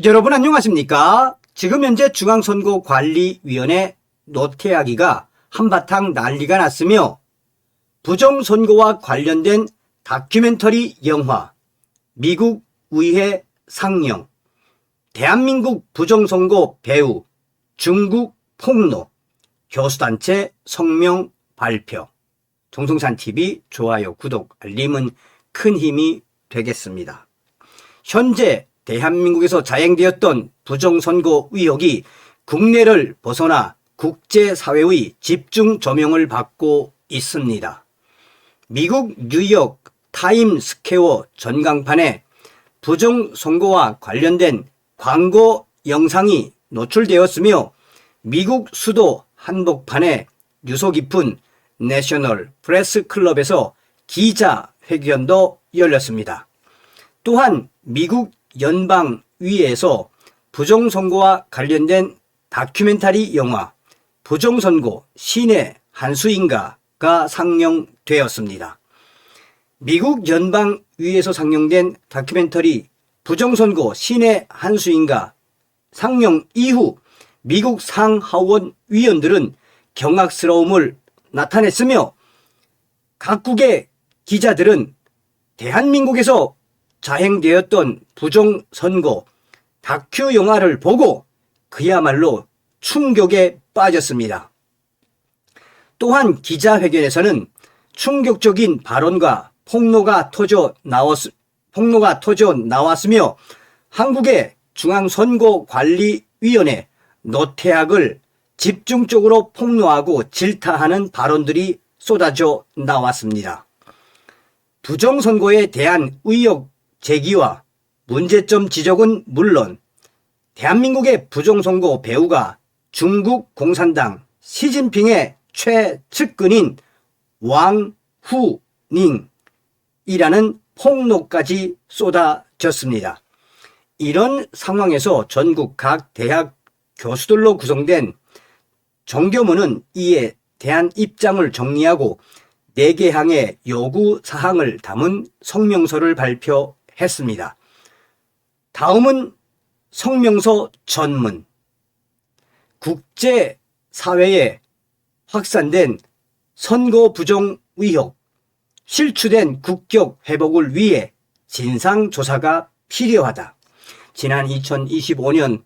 여러분 안녕하십니까? 지금 현재 중앙선거관리위원회 노태하기가 한바탕 난리가 났으며 부정선거와 관련된 다큐멘터리 영화, 미국 의회 상영, 대한민국 부정선거 배후, 중국 폭로, 교수단체 성명 발표. 동성산TV 좋아요, 구독, 알림은 큰 힘이 되겠습니다. 현재 대한민국에서 자행되었던 부정선거 의혹이 국내를 벗어나 국제사회의 집중 조명을 받고 있습니다. 미국 뉴욕 타임스퀘어 전광판에 부정선거와 관련된 광고 영상이 노출되었으며 미국 수도 한복판에 유서 깊은 내셔널 프레스 클럽에서 기자회견도 열렸습니다. 또한 미국 연방위에서 부정선거와 관련된 다큐멘터리 영화 부정선거 신의 한 수인가가 상영되었습니다. 미국 연방위에서 상영된 다큐멘터리 부정선거 신의 한 수인가 상영 이후 미국 상하원 위원들은 경악스러움을 나타냈으며 각국의 기자들은 대한민국에서 자행되었던 부정선거 다큐 영화를 보고 그야말로 충격에 빠졌습니다. 또한 기자회견에서는 충격적인 발언과 폭로가 터져 나왔으며 한국의 중앙선거관리위원회 노태악을 집중적으로 폭로하고 질타하는 발언들이 쏟아져 나왔습니다. 부정선거에 대한 의혹 제기와 문제점 지적은 물론 대한민국의 부정선거 배후가 중국 공산당 시진핑의 최측근인 왕후닝이라는 폭로까지 쏟아졌습니다. 이런 상황에서 전국 각 대학 교수들로 구성된 정교문은 이에 대한 입장을 정리하고 4개 항의 요구 사항을 담은 성명서를 발표했습니다. 다음은 성명서 전문. 국제사회에 확산된 선거 부정 의혹, 실추된 국격 회복을 위해 진상조사가 필요하다. 지난 2025년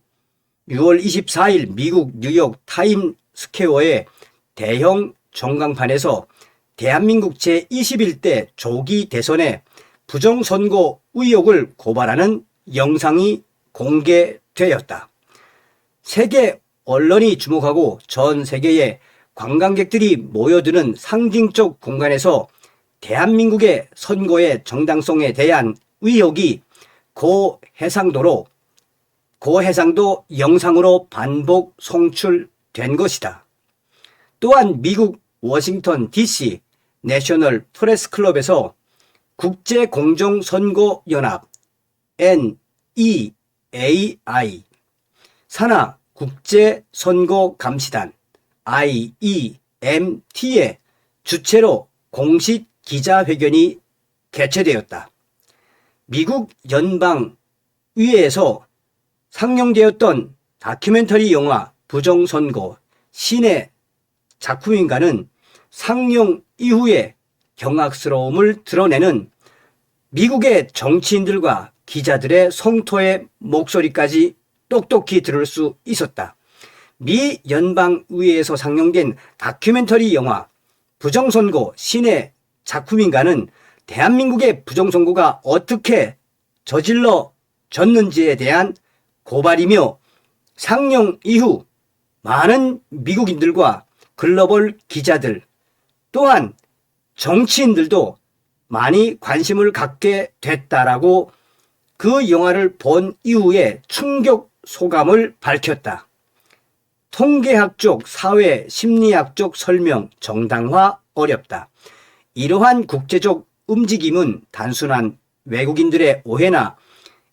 6월 24일 미국 뉴욕 타임스퀘어의 대형 전광판에서 대한민국 제21대 조기 대선의 부정선거 의혹을 고발하는 영상이 공개되었다. 세계 언론이 주목하고 전 세계의 관광객들이 모여드는 상징적 공간에서 대한민국의 선거의 정당성에 대한 의혹이 고해상도 영상으로 반복 송출된 것이다. 또한 미국 워싱턴 DC 내셔널 프레스 클럽에서 국제공정선거연합 NEAI, 산하 국제선거감시단 IEMT의 주최로 공식 기자회견이 개최되었다. 미국 연방의회에서 상영되었던 다큐멘터리 영화 부정선거 신의 작품인가는 상영 이후에 경악스러움을 드러내는 미국의 정치인들과 기자들의 성토의 목소리까지 똑똑히 들을 수 있었다. 미 연방의회에서 상영된 다큐멘터리 영화 부정선거 신의 작품인가는 대한민국의 부정선거가 어떻게 저질러졌는지에 대한 고발이며 상영 이후 많은 미국인들과 글로벌 기자들 또한 정치인들도 많이 관심을 갖게 됐다라고 그 영화를 본 이후에 충격 소감을 밝혔다. 통계학적, 사회, 심리학적 설명 정당화 어렵다. 이러한 국제적 움직임은 단순한 외국인들의 오해나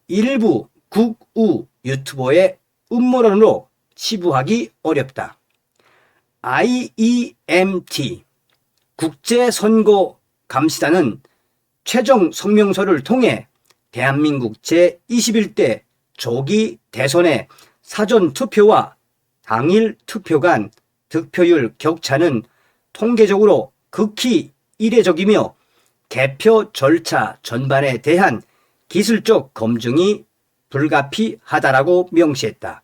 일부 국우 유튜버의 음모론으로 치부하기 어렵다. IEMT 국제선거감시단은 최종 성명서를 통해 대한민국 제21대 조기 대선의 사전 투표와 당일 투표 간 득표율 격차는 통계적으로 극히 이례적이며 개표 절차 전반에 대한 기술적 검증이 불가피하다라고 명시했다.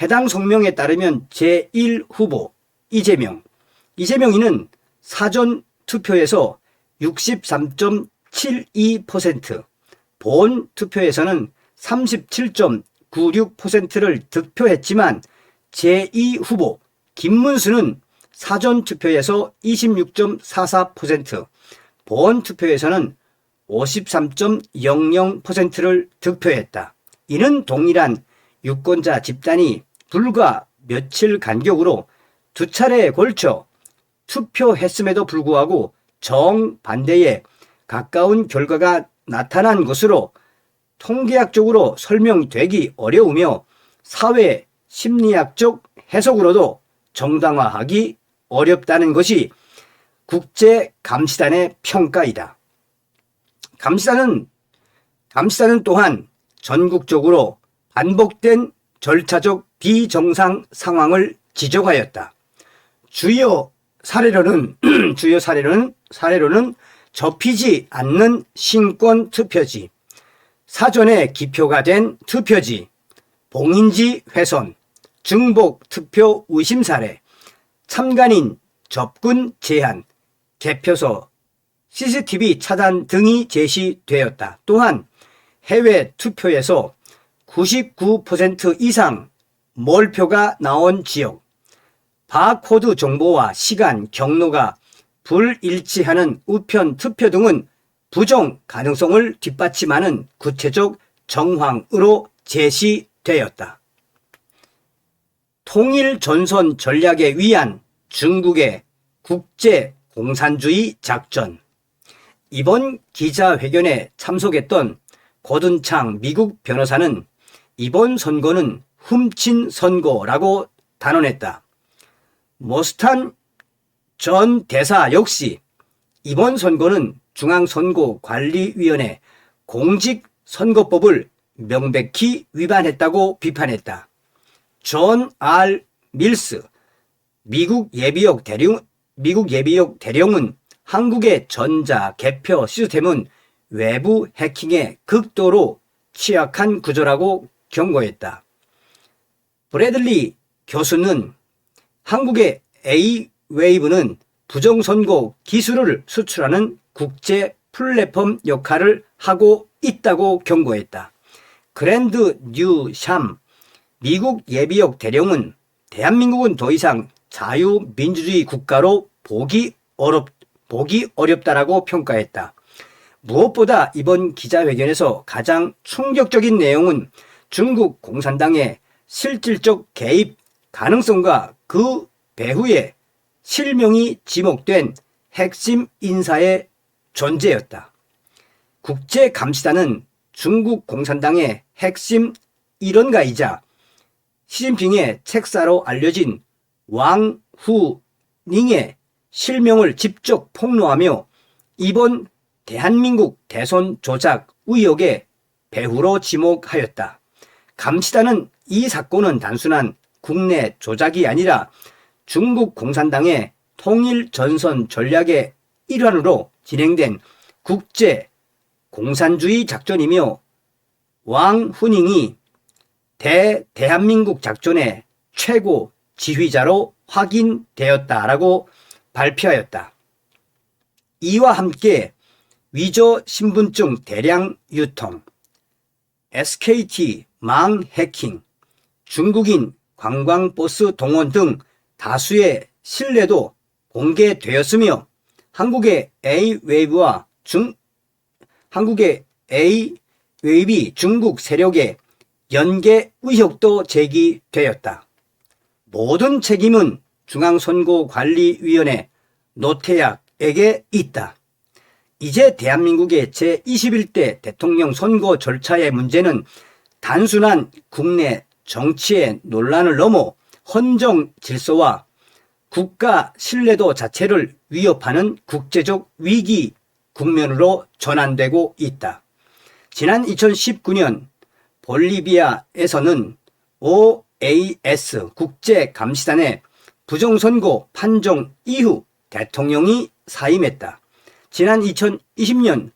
해당 성명에 따르면 제1후보 이재명이는 사전 투표에서 63.72%, 본 투표에서는 37.96%를 득표했지만 제2후보 김문수는 사전 투표에서 26.44%, 본 투표에서는 53.00%를 득표했다. 이는 동일한 유권자 집단이 불과 며칠 간격으로 두 차례에 걸쳐 투표했음에도 불구하고 정반대에 가까운 결과가 나타난 것으로 통계학적으로 설명되기 어려우며 사회 심리학적 해석으로도 정당화하기 어렵다는 것이 국제감시단의 평가이다. 감시단은 또한 전국적으로 반복된 절차적 비정상 상황을 지적하였다. 주요 사례로는 접히지 않는 신권 투표지, 사전에 기표가 된 투표지, 봉인지 훼손, 중복 투표 의심 사례, 참관인 접근 제한, 개표소 CCTV 차단 등이 제시되었다. 또한 해외 투표에서 99% 이상 몰표가 나온 지역, 바코드 정보와 시간, 경로가 불일치하는 우편 투표 등은 부정 가능성을 뒷받침하는 구체적 정황으로 제시되었다. 통일 전선 전략에 의한 중국의 국제 공산주의 작전. 이번 기자회견에 참석했던 고든창 미국 변호사는 이번 선거는 훔친 선거라고 단언했다. 머스탄 전 대사 역시 이번 선거는 중앙선거관리위원회 공직선거법을 명백히 위반했다고 비판했다. 존 R. 밀스 미국 예비역 대령은 한국의 전자 개표 시스템은 외부 해킹에 극도로 취약한 구조라고 경고했다. 브래들리 교수는 한국의 A-웨이브는 부정선거 기술을 수출하는 국제 플랫폼 역할을 하고 있다고 경고했다. 그랜드 뉴샴 미국 예비역 대령은 대한민국은 더 이상 자유민주주의 국가로 보기 어렵다라고 평가했다. 무엇보다 이번 기자회견에서 가장 충격적인 내용은 중국 공산당의 실질적 개입 가능성과 그 배후에 실명이 지목된 핵심 인사의 존재였다. 국제감시단은 중국 공산당의 핵심 일원가이자 시진핑의 책사로 알려진 왕후닝의 실명을 직접 폭로하며 이번 대한민국 대선 조작 의혹의 배후로 지목하였다. 감시단은 이 사건은 단순한 국내 조작이 아니라 중국 공산당의 통일 전선 전략의 일환으로 진행된 국제 공산주의 작전이며 왕후닝이 대한민국 작전의 최고 지휘자로 확인되었다라고 발표하였다. 이와 함께 위조 신분증 대량 유통, SKT 망 해킹, 중국인 관광버스 동원 등 다수의 신뢰도 공개되었으며 한국의 A-웨이비 중국 세력의 연계 의혹도 제기되었다. 모든 책임은 중앙선거관리위원회 노태약에게 있다. 이제 대한민국의 제21대 대통령 선거 절차의 문제는 단순한 국내 정치의 논란을 넘어 헌정 질서와 국가 신뢰도 자체를 위협하는 국제적 위기 국면으로 전환되고 있다. 지난 2019년 볼리비아에서는 OAS 국제감시단의 부정선거 판정 이후 대통령이 사임했다. 지난 2020년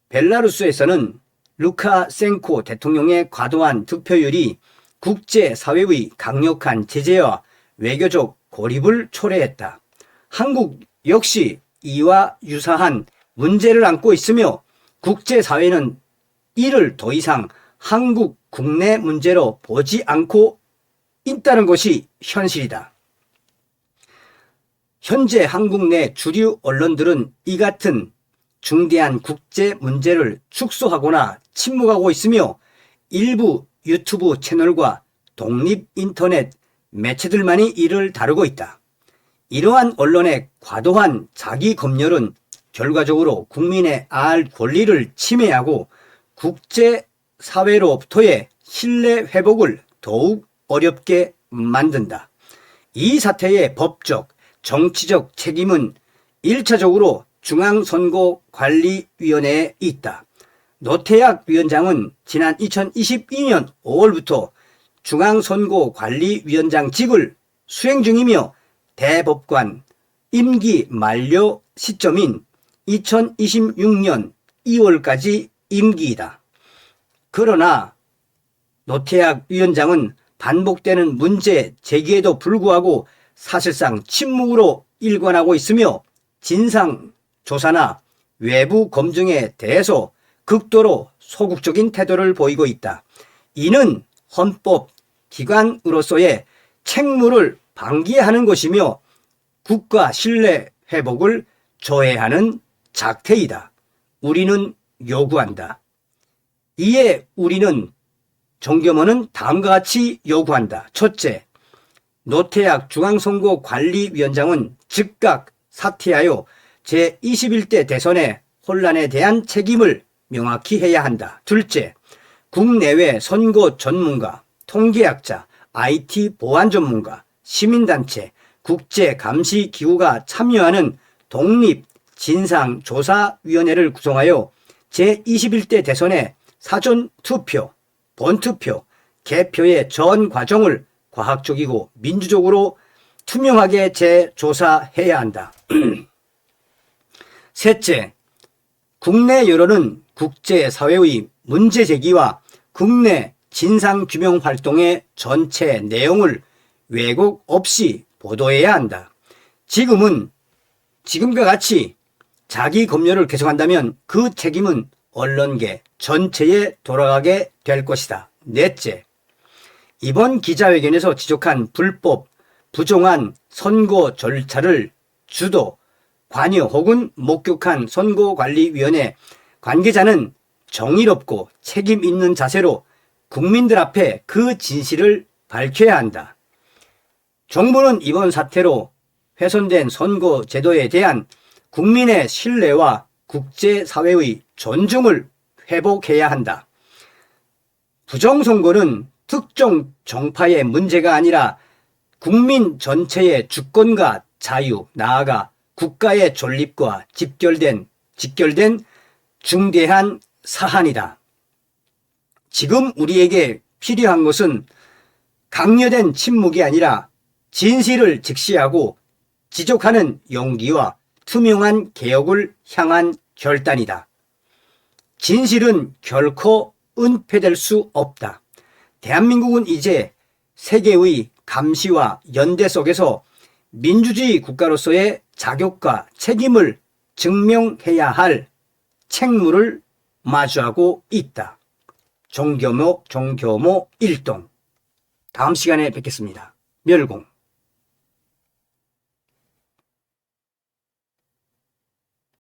벨라루스에서는 루카셴코 대통령의 과도한 득표율이 국제사회의 강력한 제재와 외교적 고립을 초래했다. 한국 역시 이와 유사한 문제를 안고 있으며 국제사회는 이를 더 이상 한국 국내 문제로 보지 않고 있다는 것이 현실이다. 현재 한국 내 주류 언론들은 이 같은 중대한 국제 문제를 축소하거나 침묵하고 있으며 일부 유튜브 채널과 독립 인터넷 매체들만이 이를 다루고 있다. 이러한 언론의 과도한 자기 검열은 결과적으로 국민의 알 권리를 침해하고 국제사회로부터의 신뢰 회복을 더욱 어렵게 만든다. 이 사태의 법적, 정치적 책임은 1차적으로 중앙선거관리위원회에 있다. 노태악 위원장은 지난 2022년 5월부터 중앙선거관리위원장직을 수행 중이며 대법관 임기 만료 시점인 2026년 2월까지 임기이다. 그러나 노태악 위원장은 반복되는 문제 제기에도 불구하고 사실상 침묵으로 일관하고 있으며 진상조사나 외부 검증에 대해서 극도로 소극적인 태도를 보이고 있다. 이는 헌법기관으로서의 책무를 방기하는 것이며 국가 신뢰 회복을 조회하는 작태이다. 우리는 요구한다. 이에 우리는 정겸원은 다음과 같이 요구한다. 첫째, 노태악 중앙선거관리위원장은 즉각 사퇴하여 제21대 대선의 혼란에 대한 책임을 명확히 해야 한다. 둘째, 국내외 선거 전문가, 통계학자, IT 보안 전문가, 시민단체, 국제감시기구가 참여하는 독립진상조사위원회를 구성하여 제21대 대선의 사전투표, 본투표, 개표의 전 과정을 과학적이고 민주적으로 투명하게 재조사해야 한다. 셋째, 국내 여론은 국제사회의 문제제기와 국내 진상규명 활동의 전체 내용을 왜곡 없이 보도해야 한다. 지금과 같이 자기 검열을 계속한다면 그 책임은 언론계 전체에 돌아가게 될 것이다. 넷째, 이번 기자회견에서 지적한 불법, 부정한 선거 절차를 주도, 관여 혹은 목격한 선거관리위원회 관계자는 정의롭고 책임 있는 자세로 국민들 앞에 그 진실을 밝혀야 한다. 정부는 이번 사태로 훼손된 선거제도에 대한 국민의 신뢰와 국제사회의 존중을 회복해야 한다. 부정선거는 특정 정파의 문제가 아니라 국민 전체의 주권과 자유, 나아가 국가의 존립과 직결된 중대한 사안이다. 지금 우리에게 필요한 것은 강요된 침묵이 아니라 진실을 직시하고 지적하는 용기와 투명한 개혁을 향한 결단이다. 진실은 결코 은폐될 수 없다. 대한민국은 이제 세계의 감시와 연대 속에서 민주주의 국가로서의 자격과 책임을 증명해야 할 책무를 마주하고 있다. 정교모 일동. 다음 시간에 뵙겠습니다. 멸공.